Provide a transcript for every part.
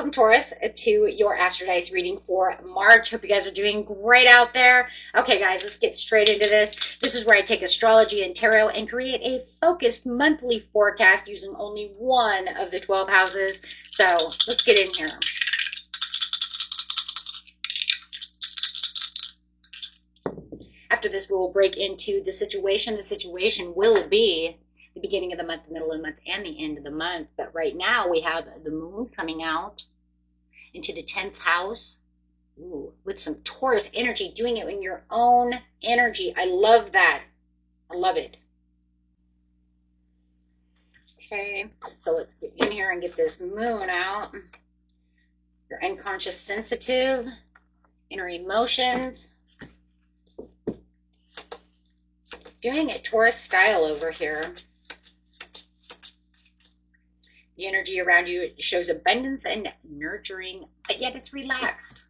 welcome, Taurus, to your Astrodice reading for March. Hope you guys are doing great out there. Okay, guys, let's get straight into this. This is where I take astrology and tarot and create a focused monthly forecast using only one of the 12 houses. So let's get in here. After this, we will break into the situation. The situation will be the beginning of the month, the middle of the month, and the end of the month. But right now we have the moon coming out into the 10th house. Ooh, with some Taurus energy, doing it in your own energy. I love that. I love it. Okay, so let's get in here and get this moon out. Your unconscious sensitive, inner emotions. Doing it Taurus style over here. The energy around you shows abundance and nurturing, but yet it's relaxed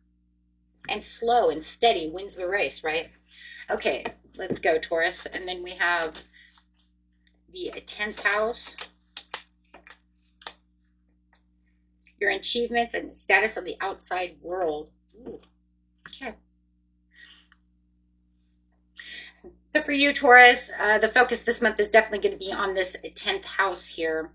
and slow and steady, wins the race, right? Okay, let's go, Taurus. And then we have the 10th house. Your achievements and status of the outside world. Ooh, okay. So for you, Taurus, the focus this month is definitely going to be on this 10th house here.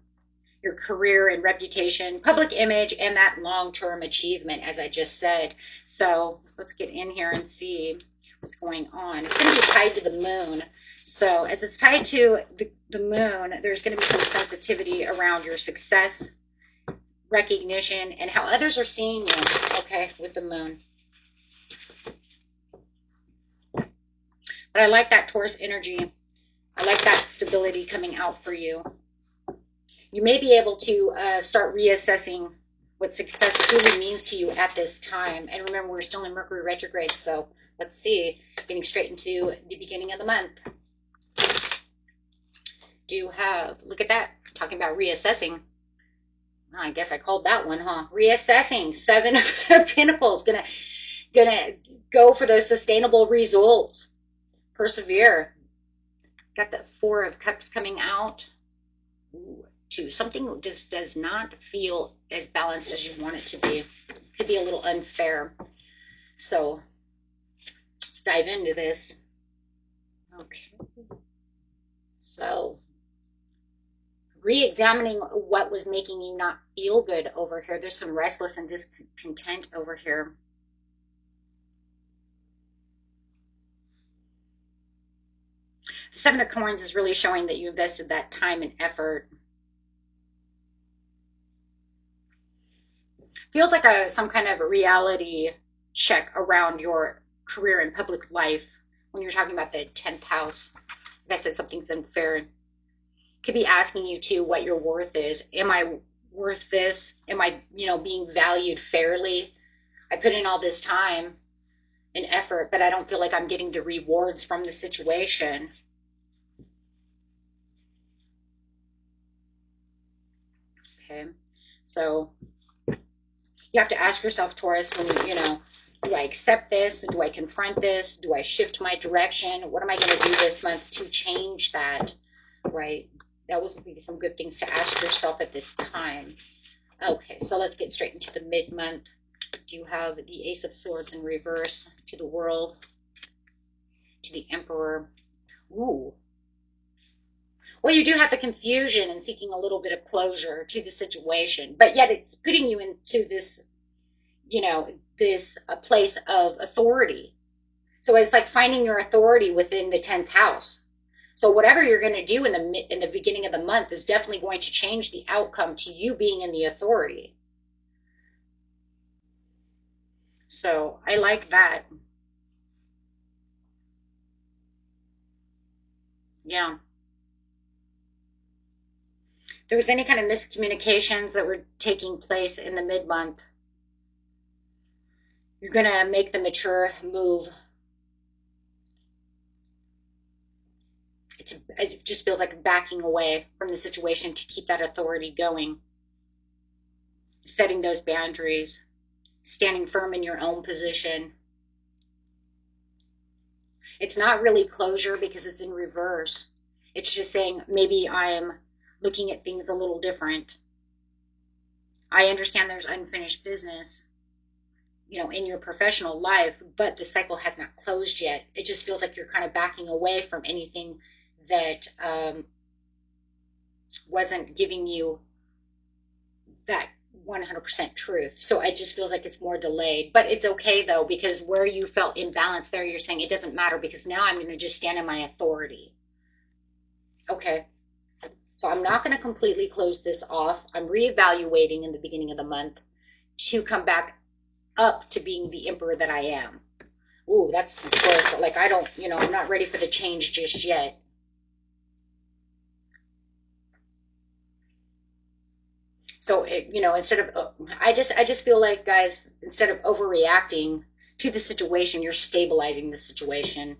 Your career and reputation, public image, and that long-term achievement, as I just said. So let's get in here and see what's going on. It's going to be tied to the moon. So as it's tied to the moon, there's going to be some sensitivity around your success, recognition, and how others are seeing you, okay, with the moon. But I like that Taurus energy. I like that stability coming out for you. You may be able to start reassessing what success truly means to you at this time. And remember, we're still in Mercury retrograde, so let's see. Getting straight into the beginning of the month. Do you have, look at that, talking about reassessing. Oh, I guess I called that one, huh? Reassessing, 7 of Pentacles, gonna go for those sustainable results. Persevere. Got the 4 of Cups coming out. Ooh. Something just does not feel as balanced as you want it to be. Could be a little unfair. So let's dive into this. Okay. So re-examining what was making you not feel good over here. There's some restless and discontent over here. The 7 of Coins is really showing that you invested that time and effort. Feels like some kind of a reality check around your career and public life when you're talking about the 10th house. Like I said, something's unfair. Could be asking you too what your worth is. Am I worth this? Am I, being valued fairly? I put in all this time and effort, but I don't feel like I'm getting the rewards from the situation. Okay, so you have to ask yourself, Taurus, when do I accept this? Do I confront this? Do I shift my direction? What am I going to do this month to change that, right? That would be some good things to ask yourself at this time. Okay, so let's get straight into the mid-month. Do you have the Ace of Swords in reverse to the World, to the Emperor? Ooh. Well, you do have the confusion and seeking a little bit of closure to the situation, but yet it's putting you into this, this place of authority. So it's like finding your authority within the 10th house. So whatever you're going to do in the beginning of the month is definitely going to change the outcome to you being in the authority. So I like that. Yeah. There was any kind of miscommunications that were taking place in the mid-month, you're going to make the mature move. It just feels like backing away from the situation to keep that authority going. Setting those boundaries, standing firm in your own position. It's not really closure because it's in reverse. It's just saying maybe I'm looking at things a little different. I understand there's unfinished business, in your professional life, but the cycle has not closed yet. It just feels like you're kind of backing away from anything that wasn't giving you that 100% truth. So it just feels like it's more delayed, but it's okay though, because where you felt imbalance there, you're saying it doesn't matter because now I'm going to just stand in my authority. Okay. So I'm not going to completely close this off. I'm reevaluating in the beginning of the month to come back up to being the emperor that I am. Ooh, that's of course, like I don't, I'm not ready for the change just yet. So, instead of, I just feel like, guys, instead of overreacting to the situation, you're stabilizing the situation.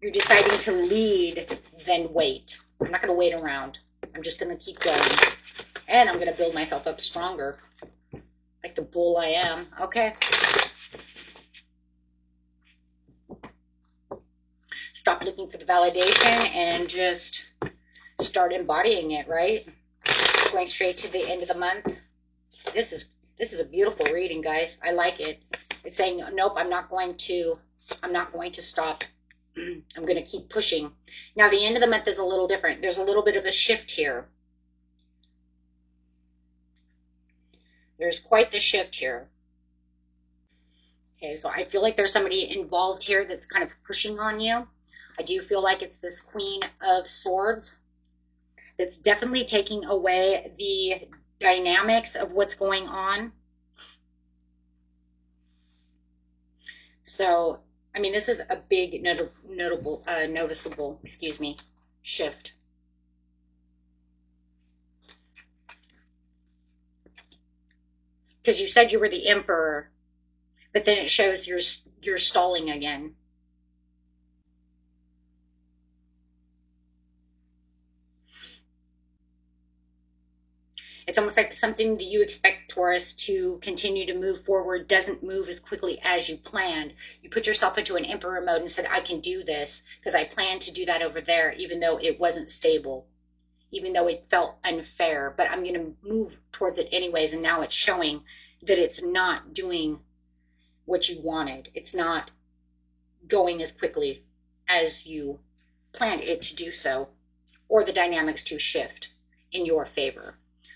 You're deciding to lead, then wait. I'm not going to wait around. I'm just going to keep going. And I'm going to build myself up stronger. Like the bull I am. Okay. Stop looking for the validation and just start embodying it, right? Going straight to the end of the month. This is a beautiful reading, guys. I like it. It's saying, nope, I'm not going to stop. I'm going to keep pushing. Now, the end of the month is a little different. There's a little bit of a shift here. There's quite the shift here. Okay, so I feel like there's somebody involved here that's kind of pushing on you. I do feel like it's this Queen of Swords that's definitely taking away the dynamics of what's going on. So, I mean, this is a big noticeable, shift. Because you said you were the emperor, but then it shows you're stalling again. It's almost like something that you expect Taurus to continue to move forward doesn't move as quickly as you planned. You put yourself into an emperor mode and said, I can do this because I planned to do that over there, even though it wasn't stable, even though it felt unfair, but I'm going to move towards it anyways. And now it's showing that it's not doing what you wanted. It's not going as quickly as you planned it to do so, or the dynamics to shift in your favor.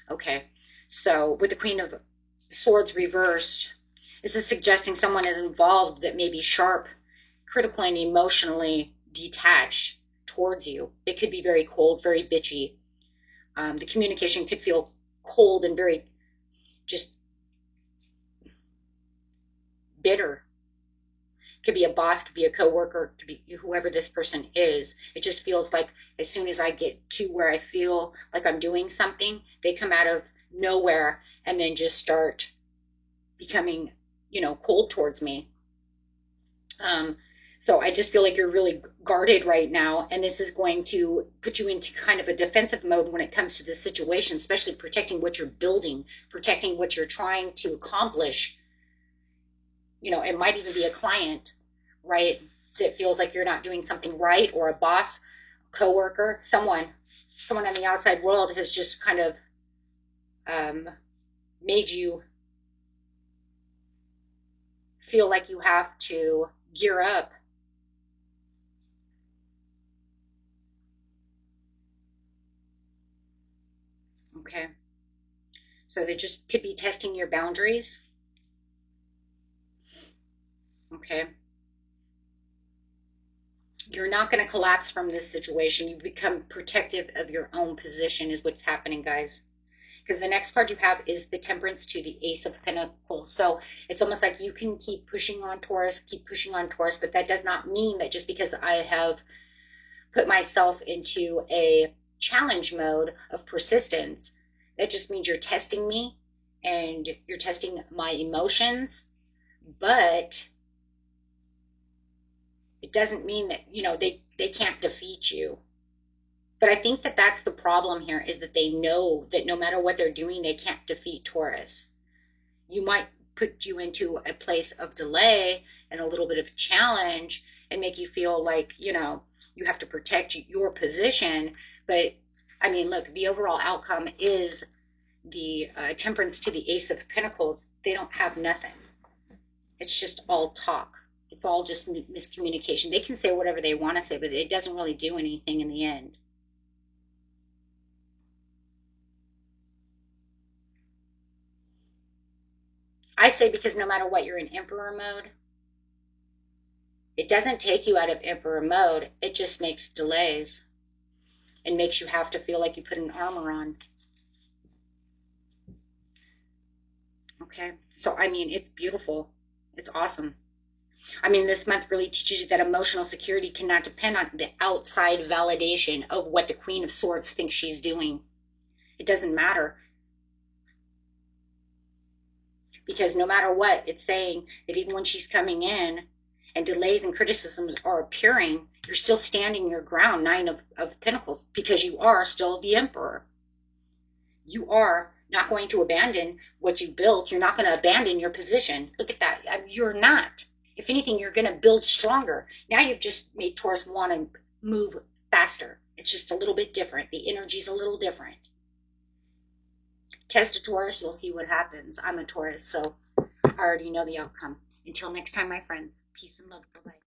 Okay, so with the Queen of Swords reversed, this is suggesting someone is involved that may be sharp, critical, and emotionally detached towards you. They could be very cold, very bitchy. The communication could feel cold and very just bitter. Could be a boss, could be a coworker, could be whoever this person is. It just feels like as soon as I get to where I feel like I'm doing something, they come out of nowhere and then just start becoming, cold towards me. So I just feel like you're really guarded right now, and this is going to put you into kind of a defensive mode when it comes to this situation, especially protecting what you're building, protecting what you're trying to accomplish. It might even be a client, right, that feels like you're not doing something right, or a boss, coworker, someone on the outside world has just kind of made you feel like you have to gear up. Okay. So they just could be testing your boundaries. Okay. You're not going to collapse from this situation. You become protective of your own position is what's happening, guys. Because the next card you have is the Temperance to the Ace of Pentacles. So it's almost like you can keep pushing on Taurus, but that does not mean that just because I have put myself into a challenge mode of persistence, that just means you're testing me and you're testing my emotions, but it doesn't mean that, they can't defeat you. But I think that that's the problem here, is that they know that no matter what they're doing, they can't defeat Taurus. You might put you into a place of delay and a little bit of challenge and make you feel like, you have to protect your position. But I mean, look, the overall outcome is the Temperance to the Ace of Pentacles, they don't have nothing. It's just all talk. It's all just miscommunication. They can say whatever they want to say, but it doesn't really do anything in the end. I say because no matter what, you're in Emperor mode. It doesn't take you out of Emperor mode. It just makes delays and makes you have to feel like you put an armor on. Okay? So, I mean, it's beautiful. It's awesome. I mean, this month really teaches you that emotional security cannot depend on the outside validation of what the Queen of Swords thinks she's doing. It doesn't matter. Because no matter what, it's saying that even when she's coming in and delays and criticisms are appearing, you're still standing your ground, Nine of Pentacles, because you are still the Emperor. You are not going to abandon what you built. You're not going to abandon your position. Look at that. You're not. If anything, you're going to build stronger. Now you've just made Taurus want to move faster. It's just a little bit different. The energy's a little different. Test a Taurus, you'll see what happens. I'm a Taurus, so I already know the outcome. Until next time, my friends, peace and love. Bye-bye.